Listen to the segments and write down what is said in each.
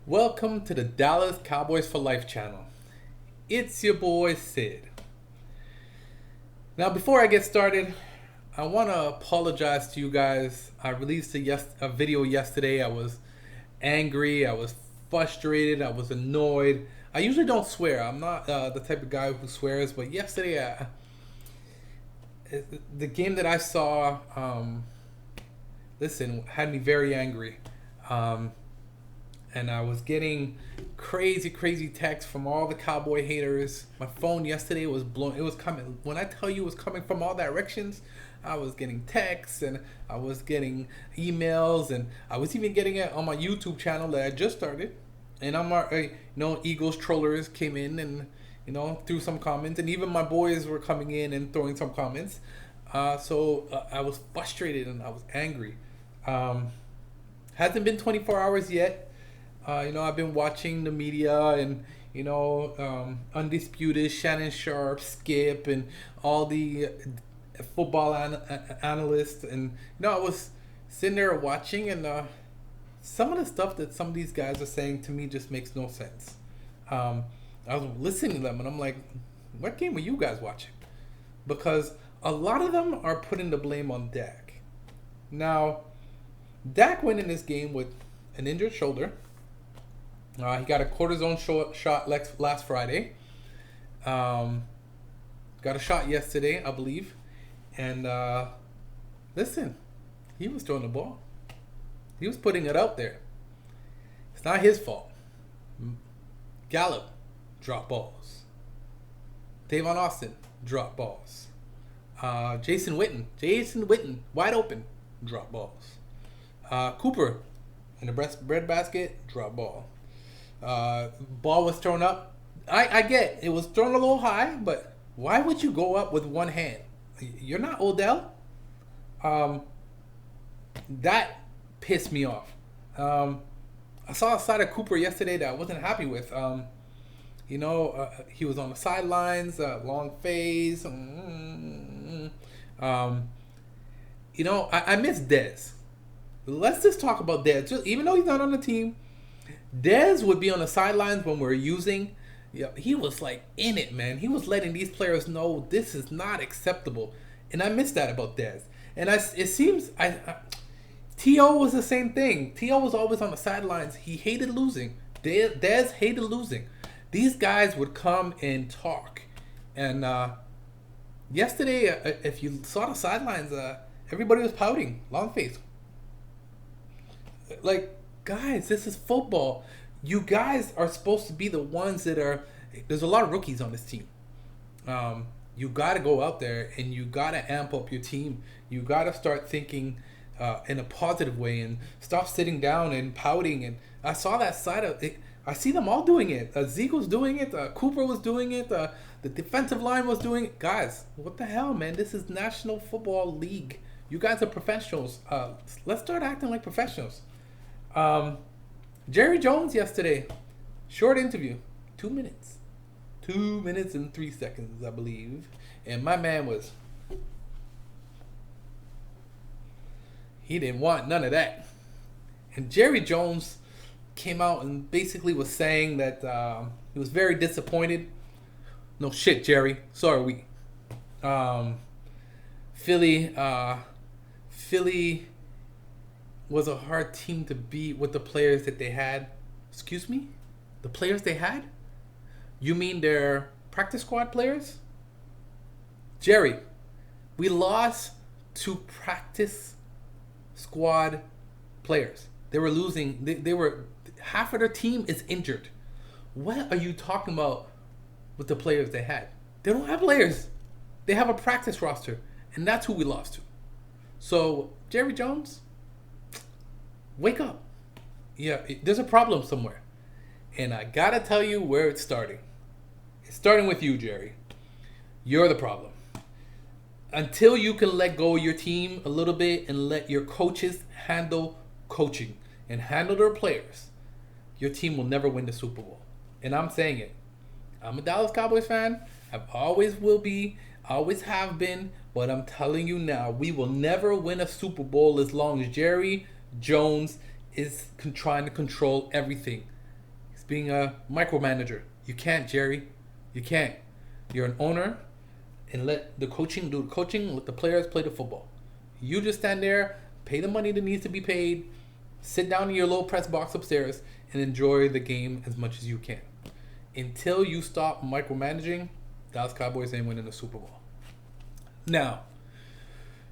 Welcome to the Dallas Cowboys for Life channel. It's your boy Sid. Now, before I get started, I want to apologize to you guys. I released a video yesterday. I was angry, I was frustrated, I was annoyed. I usually don't swear. I'm not the type of guy who swears, but yesterday, the game that I saw, had me very angry. And I was getting crazy texts from all the Cowboy haters. My phone yesterday was blown. It was coming. When I tell you it was coming from all directions, I was getting texts and I was getting emails and I was even getting it on my YouTube channel that I just started. And Eagles trollers came in and threw some comments, and even my boys were coming in and throwing some comments. So I was frustrated and I was angry. Hasn't been 24 hours yet. I've been watching the media and, Undisputed, Shannon Sharp, Skip, and all the football analysts. And, I was sitting there watching, and some of the stuff that some of these guys are saying to me just makes no sense. I was listening to them, and I'm like, what game are you guys watching? Because a lot of them are putting the blame on Dak. Now, Dak went in this game with an injured shoulder. He got a cortisone shot last Friday. Got a shot yesterday, I believe. And listen, he was throwing the ball. He was putting it out there. It's not his fault. Gallup dropped balls. Tavon Austin dropped balls. Jason Witten, wide open, dropped balls. Cooper in the bread basket, drop ball. Ball was thrown up. I get it was thrown a little high, but why would you go up with one hand? You're not Odell. That pissed me off. I saw a side of Cooper yesterday that I wasn't happy with. He was on the sidelines, long phase. I miss Dez. Let's just talk about Dez. Even though he's not on the team, Dez would be on the sidelines when we're using. He was like in it, man. He was letting these players know this is not acceptable, and I miss that about Dez. And it seems T.O. was the same thing. T.O. was always on the sidelines. He hated losing. Dez hated losing. These guys would come and talk. And yesterday, if you saw the sidelines, everybody was pouting, long face. Like, guys, this is football. You guys are supposed to be the ones that are. There's a lot of rookies on this team. You got to go out there and you got to amp up your team. You got to start thinking in a positive way and stop sitting down and pouting. And I saw that side of it. I see them all doing it. Zeke was doing it. Cooper was doing it. The defensive line was doing it. Guys, what the hell, man? This is National Football League. You guys are professionals. Let's start acting like professionals. Jerry Jones yesterday, short interview, 2 minutes. 2 minutes and 3 seconds, I believe. And my man he didn't want none of that. And Jerry Jones came out and basically was saying that he was very disappointed. No shit, Jerry. So are we. Philly was a hard team to beat with the players that they had. Excuse me? The players they had? You mean their practice squad players? Jerry, we lost to practice squad players. They were losing. They were half of their team is injured. What are you talking about with the players they had? They don't have players. They have a practice roster, and that's who we lost to. So, Jerry Jones, wake up. Yeah, there's a problem somewhere. And I gotta tell you where it's starting. It's starting with you, Jerry. You're the problem. Until you can let go of your team a little bit and let your coaches handle coaching and handle their players, your team will never win the Super Bowl. And I'm saying it. I'm a Dallas Cowboys fan. I always will be, always have been. But I'm telling you now, we will never win a Super Bowl as long as Jerry Jones is trying to control everything. being a micromanager. You can't, Jerry. You can't. You're an owner, and let the coaching do the coaching. Let the players play the football. You just stand there, pay the money that needs to be paid, sit down in your little press box upstairs, and enjoy the game as much as you can. Until you stop micromanaging, Dallas Cowboys ain't winning the Super Bowl. Now,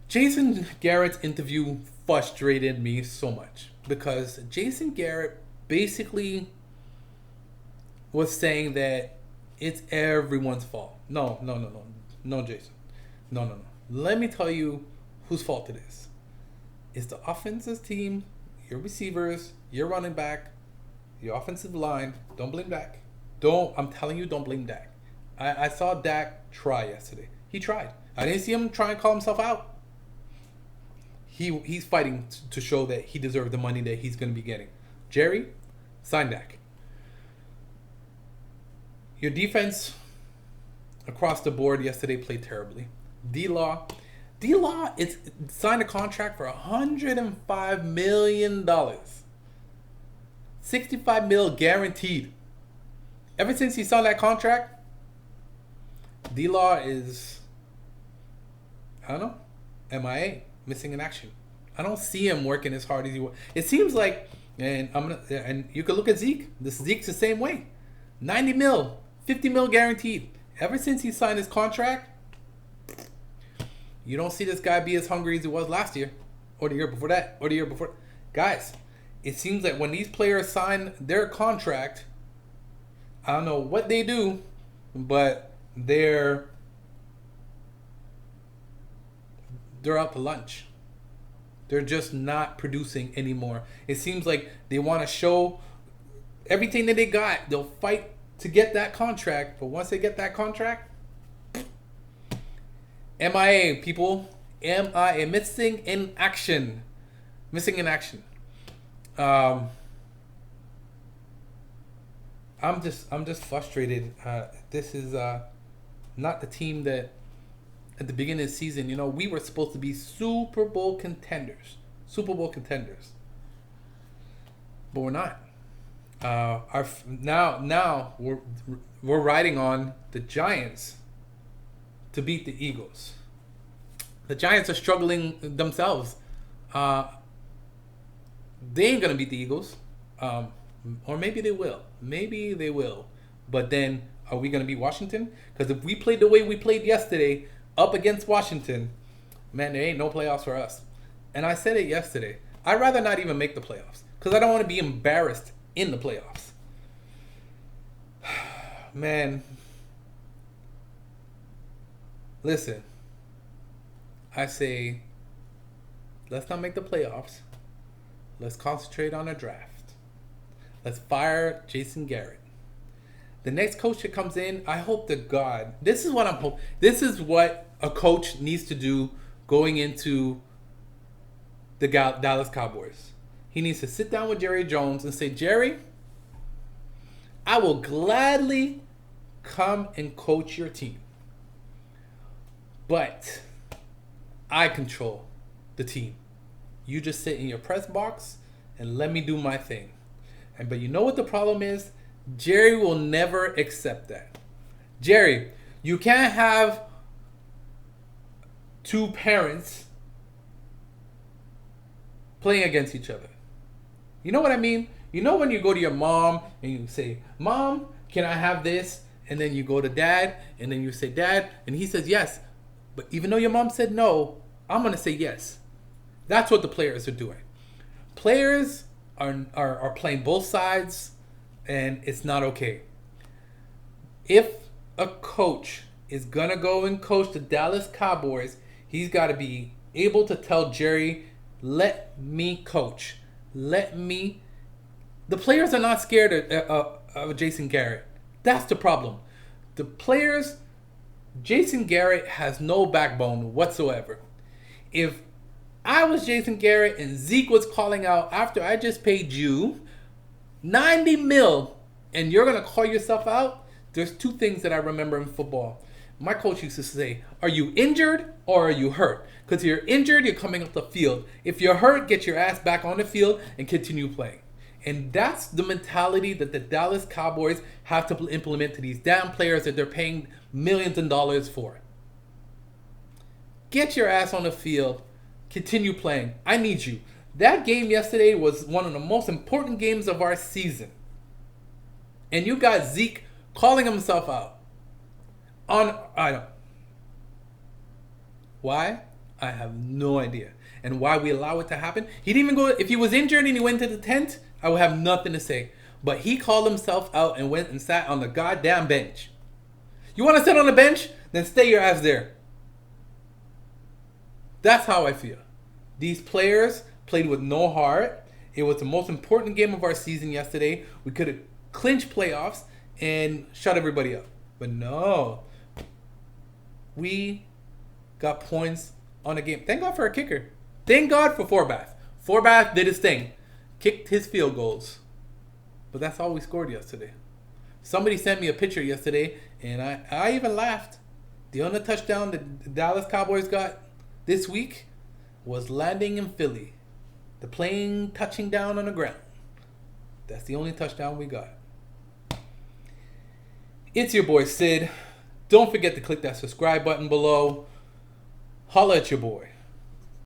Jason Garrett's interview frustrated me so much because Jason Garrett basically was saying that it's everyone's fault. No, Jason. No. Let me tell you whose fault it is. It's the offensive team, your receivers, your running back, your offensive line. Don't blame Dak. I'm telling you, don't blame Dak. I saw Dak try yesterday. He tried. I didn't see him try and call himself out. He's fighting to show that he deserved the money that he's going to be getting. Jerry, sign Dak. Your defense across the board yesterday played terribly. D-Law is signed a contract for $105 million. $65 million guaranteed. Ever since he signed that contract, D-Law is, I don't know, MIA, missing in action. I don't see him working as hard as he was. It seems like, and you can look at Zeke. Zeke's the same way. 90 mil, 50 mil guaranteed. Ever since he signed his contract, you don't see this guy be as hungry as he was last year, or the year before that, or the year before. Guys, it seems like when these players sign their contract, I don't know what they do, but they're out to lunch. They're just not producing anymore. It seems like they want to show everything that they got. They'll fight to get that contract, but once they get that contract, MIA, people. MIA, missing in action. I'm just frustrated. This is not the team that at the beginning of the season, we were supposed to be Super Bowl contenders. But we're not. Now we're riding on the Giants to beat the Eagles. The Giants are struggling themselves. They ain't gonna beat the Eagles. Or maybe they will. But then, are we going to beat Washington? Because if we played the way we played yesterday up against Washington, man, there ain't no playoffs for us. And I said it yesterday. I'd rather not even make the playoffs because I don't want to be embarrassed in the playoffs. Man, listen. I say, let's not make the playoffs. Let's concentrate on a draft. Let's fire Jason Garrett. The next coach that comes in, I hope to God, this is what I'm hoping. This is what a coach needs to do going into the Dallas Cowboys. He needs to sit down with Jerry Jones and say, Jerry, I will gladly come and coach your team. But I control the team. You just sit in your press box and let me do my thing. But you know what the problem is? Jerry will never accept that. Jerry, you can't have two parents playing against each other. You know what I mean? You know when you go to your mom and you say, Mom, can I have this? And then you go to Dad and then you say, Dad, and he says yes. But even though your mom said no, I'm going to say yes. That's what the players are doing. Players are playing both sides, and it's not okay. If a coach is going to go and coach the Dallas Cowboys, he's got to be able to tell Jerry, let me coach. The players are not scared of Jason Garrett. That's the problem. The players, Jason Garrett has no backbone whatsoever. If I was Jason Garrett and Zeke was calling out after I just paid you 90 mil and you're going to call yourself out, there's two things that I remember in football. My coach used to say, are you injured or are you hurt? Because if you're injured, you're coming off the field. If you're hurt, get your ass back on the field and continue playing. And that's the mentality that the Dallas Cowboys have to implement to these damn players that they're paying millions of dollars for. Get your ass on the field. Continue playing. I need you. That game yesterday was one of the most important games of our season. And you got Zeke calling himself out. I don't. Why? I have no idea. And why we allow it to happen. He didn't even go. If he was injured and he went to the tent, I would have nothing to say. But he called himself out and went and sat on the goddamn bench. You want to sit on the bench? Then stay your ass there. That's how I feel. These players played with no heart. It was the most important game of our season yesterday. We could have clinched playoffs and shut everybody up. But no. We got points on the game. Thank God for a kicker. Thank God for Forbath. Forbath did his thing. Kicked his field goals. But that's all we scored yesterday. Somebody sent me a picture yesterday, and I even laughed. The only touchdown the Dallas Cowboys got this week was landing in Philly. The plane touching down on the ground. That's the only touchdown we got. It's your boy Sid. Don't forget to click that subscribe button below. Holla at your boy.